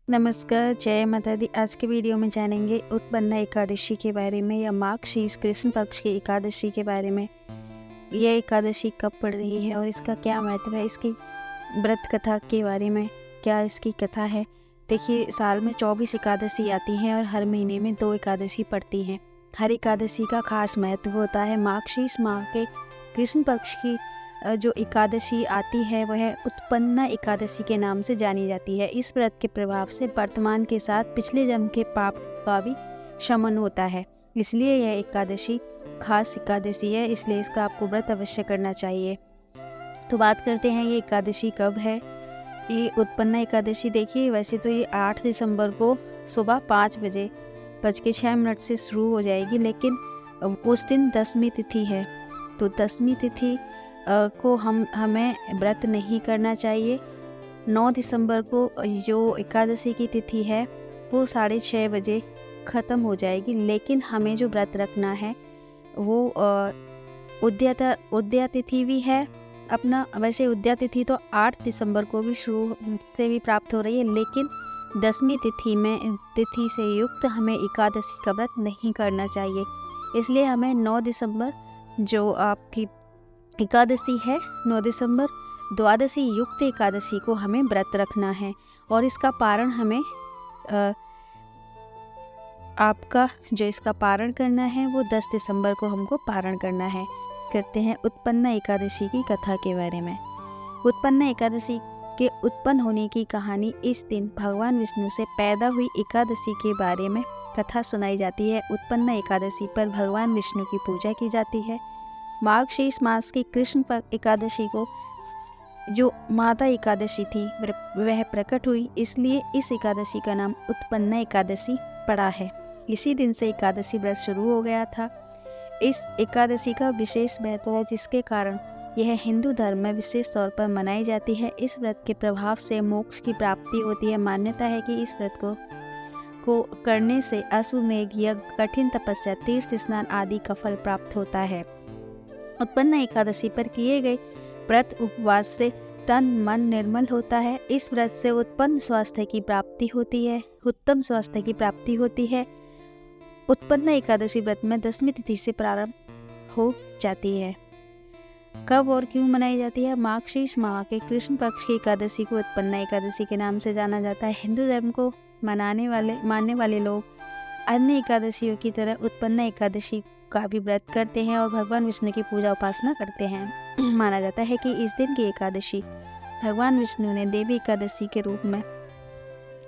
नमस्कार, जय माता दी। आज के वीडियो में जानेंगे उत्पन्ना एकादशी के बारे में या माघ शीर्ष कृष्ण पक्ष की एकादशी के बारे में। यह एकादशी कब पड़ रही है और इसका क्या महत्व है, इसकी व्रत कथा के बारे में क्या इसकी कथा है। देखिए, साल में 24 एकादशी आती हैं और हर महीने में 2 एकादशी पड़ती हैं। हर एकादशी का खास महत्व होता है। माघ शीर्ष माह के कृष्ण पक्ष की जो एकादशी आती है वह उत्पन्ना एकादशी के नाम से जानी जाती है। इस व्रत के प्रभाव से वर्तमान के साथ पिछले जन्म के पाप का भी शमन होता है, इसलिए यह एकादशी खास एकादशी है, इसलिए इसका आपको व्रत अवश्य करना चाहिए। तो बात करते हैं ये एकादशी कब है। ये उत्पन्ना एकादशी देखिए, वैसे तो ये 8 दिसंबर को सुबह 5:06 से शुरू हो जाएगी, लेकिन उस दिन दसवीं तिथि है, तो दसवीं तिथि को हमें व्रत नहीं करना चाहिए। 9 दिसंबर को जो एकादशी की तिथि है वो 6:30 बजे ख़त्म हो जाएगी, लेकिन हमें जो व्रत रखना है वो उद्या तिथि भी है अपना। वैसे उद्या तिथि तो 8 दिसंबर को भी शुरू से भी प्राप्त हो रही है, लेकिन दसवीं तिथि से युक्त हमें एकादशी का व्रत नहीं करना चाहिए। इसलिए हमें 9 दिसंबर जो आपकी एकादशी है, 9 दिसंबर द्वादशी युक्त एकादशी को हमें व्रत रखना है और इसका पारण हमें आपका जो इसका पारण करना है वो 10 दिसंबर को हमको पारण करना है। करते हैं उत्पन्ना एकादशी की कथा के बारे में। उत्पन्ना एकादशी के उत्पन्न होने की कहानी इस दिन भगवान विष्णु से पैदा हुई एकादशी के बारे में कथा सुनाई जाती है। उत्पन्ना एकादशी पर भगवान विष्णु की पूजा की जाती है। माघ शीर्ष मास की कृष्ण पक्ष एकादशी को जो माता एकादशी थी वह प्रकट हुई, इसलिए इस एकादशी का नाम उत्पन्ना एकादशी पड़ा है। इसी दिन से एकादशी व्रत शुरू हो गया था। इस एकादशी का विशेष महत्व है, जिसके कारण यह हिंदू धर्म में विशेष तौर पर मनाई जाती है। इस व्रत के प्रभाव से मोक्ष की प्राप्ति होती है। मान्यता है कि इस व्रत को करने से अश्वमेध यज्ञ, कठिन तपस्या, तीर्थ स्नान आदि का फल प्राप्त होता है। उत्पन्ना एकादशी पर किए गए व्रत उपवास से तन मन निर्मल होता है। इस व्रत से उत्तम स्वास्थ्य की प्राप्ति होती है। उत्पन्ना एकादशी व्रत में 10वीं तिथि से प्रारंभ हो जाती है। कब और क्यों मनाई जाती है? माघ शीर्ष माह के कृष्ण पक्ष की एकादशी को उत्पन्ना एकादशी के नाम से जाना जाता है। हिंदू धर्म को मानने वाले लोग अन्य एकादशियों की तरह उत्पन्ना एकादशी का भी व्रत करते हैं और भगवान विष्णु की पूजा उपासना करते हैं। माना जाता है कि इस दिन की एकादशी भगवान विष्णु ने देवी एकादशी के रूप में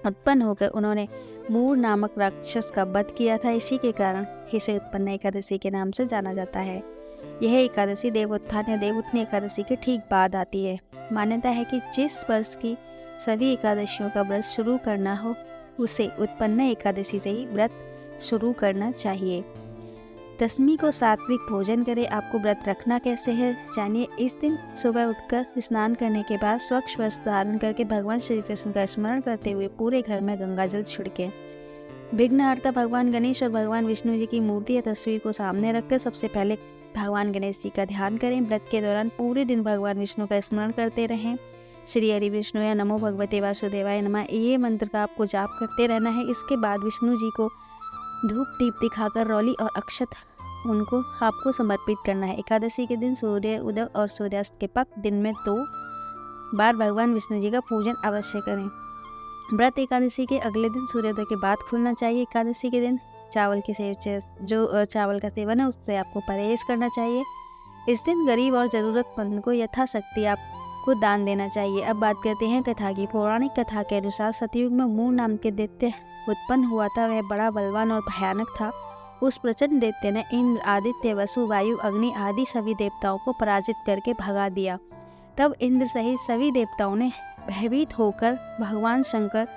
उत्पन्न होकर उन्होंने मूर नामक राक्षस का वध किया था। इसी के कारण इसे उत्पन्ना एकादशी के नाम से जाना जाता है। यह एकादशी देवोत्थान या देवउठनी एकादशी के ठीक बाद आती है। मान्यता है कि जिस वर्ष की सभी एकादशियों का व्रत शुरू करना हो उसे उत्पन्ना एकादशी से ही व्रत शुरू करना चाहिए। दसवीं को सात्विक भोजन करें। आपको व्रत रखना कैसे है जानिए। इस दिन सुबह उठकर स्नान करने के बाद स्वच्छ वस्त्र धारण करके भगवान श्री कृष्ण का स्मरण करते हुए पूरे घर में गंगा जल छिड़कें। विघ्नहर्ता भगवान गणेश और भगवान विष्णु जी की मूर्ति या तस्वीर को सामने रखकर सबसे पहले भगवान गणेश जी का ध्यान करें। व्रत के दौरान पूरे दिन भगवान विष्णु का स्मरण करते रहें। श्री हरि विष्णु या नमो भगवते वासुदेवाय नमः, ये मंत्र का आपको जाप करते रहना है। इसके बाद विष्णु जी को धूप दीप दिखाकर रौली और अक्षत उनको आपको समर्पित करना है। एकादशी के दिन सूर्य उदय और सूर्यास्त के पक दिन में 2 बार भगवान विष्णु जी का पूजन अवश्य करें। व्रत एकादशी के अगले दिन सूर्योदय के बाद खुलना चाहिए। एकादशी के दिन चावल का सेवन है उससे आपको परहेज करना चाहिए। इस दिन गरीब और ज़रूरतमंद को यथाशक्ति आपको दान देना चाहिए। अब बात करते हैं कथा की। पौराणिक कथा के अनुसार सतयुग में मूर नाम के दैत्य उत्पन्न हुआ था। वह बड़ा बलवान और भयानक था। उस प्रचंड दैत्य ने इंद्र, आदित्य, वसु, वायु, अग्नि आदि सभी देवताओं को पराजित करके भगा दिया। तब इंद्र सहित सभी देवताओं ने भयभीत होकर भगवान शंकर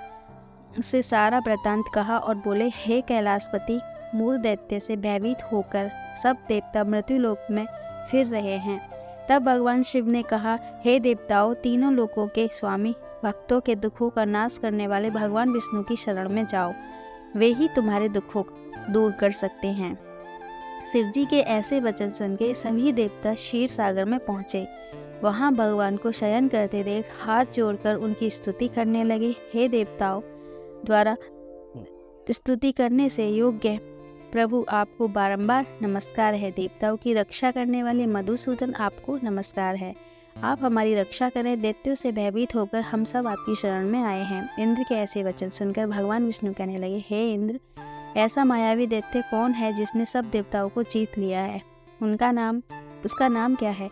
से सारा वृत्तांत कहा और बोले, हे कैलाशपति, मूर दैत्य से भयभीत होकर सब देवता मृत्युलोक में फिर रहे हैं। तब भगवान शिव ने कहा, हे देवताओं, तीनों लोकों के स्वामी, भक्तों के दुखों का नाश करने वाले भगवान विष्णु की शरण में जाओ, वे ही तुम्हारे दुखों दूर कर सकते हैं। शिव जी के ऐसे वचन सुन के सभी देवता क्षीर सागर में पहुँचे। वहाँ भगवान को शयन करते देख हाथ जोड़कर उनकी स्तुति करने लगे। हे देवताओं, द्वारा स्तुति करने से योग्य प्रभु आपको बारंबार नमस्कार है। देवताओं की रक्षा करने वाले मधुसूदन आपको नमस्कार है। आप हमारी रक्षा करें। दैत्यों से भयभीत होकर हम सब आपकी शरण में आए हैं। इंद्र के ऐसे वचन सुनकर भगवान विष्णु कहने लगे, हे इंद्र, ऐसा मायावी दैत्य कौन है जिसने सब देवताओं को जीत लिया है? उसका नाम क्या है?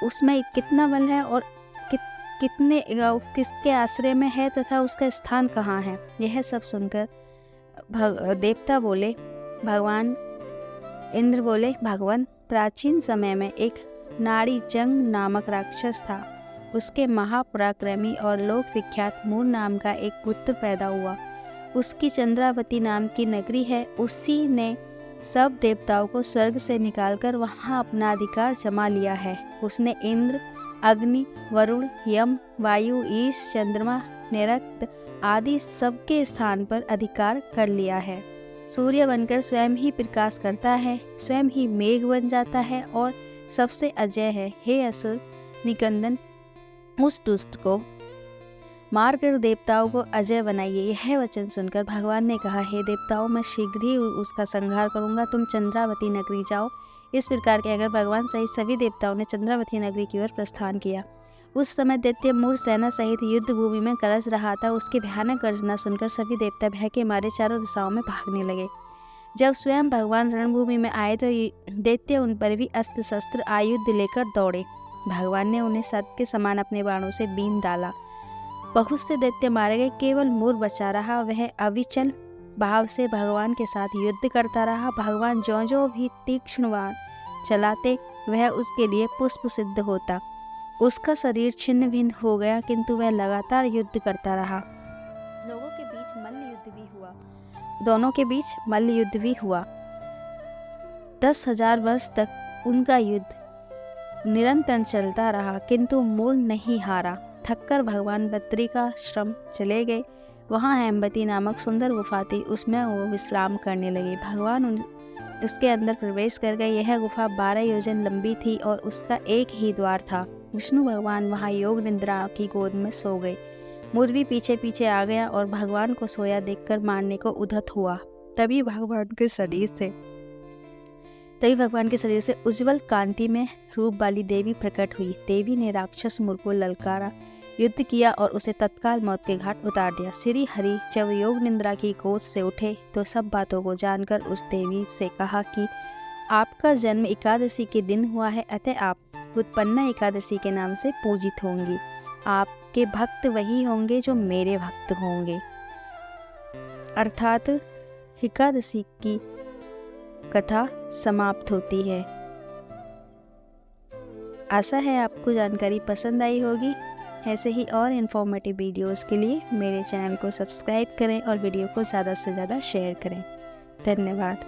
उसमें कितना बल है और किसके आश्रय में है तथा उसका स्थान कहाँ है? यह सब सुनकर देवता बोले, इंद्र बोले, भगवान, प्राचीन समय में एक नाड़ी जंग नामक राक्षस था। उसके महापराक्रमी और लोक विख्यात मूर नाम का एक पुत्र पैदा हुआ। उसकी चंद्रावती नाम की नगरी है। उसी ने सब देवताओं को स्वर्ग से निकालकर वहां अपना अधिकार जमा लिया है। उसने इंद्र, अग्नि, वरुण, यम, वायु, ईश, चंद्रमा, निरक्त आदि सबके स्थान पर अधिकार कर लिया है। सूर्य बनकर स्वयं ही प्रकाश करता है, स्वयं ही मेघ बन जाता है और सबसे अजय है। हे असुर निकंदन, उस दुष्ट को मारकर देवताओं को अजय बनाइए। यह वचन सुनकर भगवान ने कहा, हे देवताओं, मैं शीघ्र ही उसका संहार करूंगा। तुम चंद्रावती नगरी जाओ। इस प्रकार के अगर भगवान सहित सभी देवताओं ने चंद्रावती नगरी की ओर प्रस्थान किया। उस समय दैत्य मूर सेना सहित युद्ध भूमि में गरज रहा था। उसकी भयानक गर्जना सुनकर सभी देवता भय के मारे चारों दिशाओं में भागने लगे। जब स्वयं भगवान रणभूमि में आए तो दैत्य उन पर भी अस्त्र शस्त्र आयुध लेकर दौड़े। भगवान ने उन्हें सर्प के समान अपने बाणों से बीन डाला। बहुत से दैत्य मारे गए, केवल मूर बचा रहा। वह अविचल भाव से भगवान के साथ युद्ध करता रहा। भगवान जो भी तीक्ष्ण बाण चलाते वह उसके लिए पुष्प सिद्ध होता। उसका शरीर छिन्न भिन्न हो गया, किंतु वह लगातार युद्ध करता रहा। दोनों के बीच मल्ल युद्ध भी हुआ। 10,000 वर्ष तक उनका युद्ध निरंतर चलता रहा, किंतु मूर नहीं हारा। थककर भगवान बद्रिकाश्रम चले गए। वहाँ हेमवती नामक सुंदर गुफा थी, उसमें वो विश्राम करने लगे। भगवान उसके अंदर प्रवेश कर गए। यह गुफा 12 योजन लंबी थी और उसका एक ही द्वार था। विष्णु भगवान वहाँ योग निद्रा की गोद में सो गए। मूर भी पीछे पीछे आ गया और भगवान को सोया देखकर मारने को उद्यत हुआ। तभी भगवान के शरीर से उज्जवल कांति में रूप वाली देवी प्रकट हुई। देवी ने राक्षस मूर को ललकारा, युद्ध किया और उसे तत्काल मौत के घाट उतार दिया। श्री हरि जब योग निद्रा की गोद से उठे तो सब बातों को जानकर उस देवी से कहा कि आपका जन्म एकादशी के दिन हुआ है, अतः आप उत्पन्ना एकादशी के नाम से पूजित होंगी। आपके भक्त वही होंगे जो मेरे भक्त होंगे। अर्थात एकादशी की कथा समाप्त होती है। आशा है आपको जानकारी पसंद आई होगी। ऐसे ही और इन्फॉर्मेटिव वीडियोस के लिए मेरे चैनल को सब्सक्राइब करें और वीडियो को ज़्यादा से ज़्यादा शेयर करें। धन्यवाद।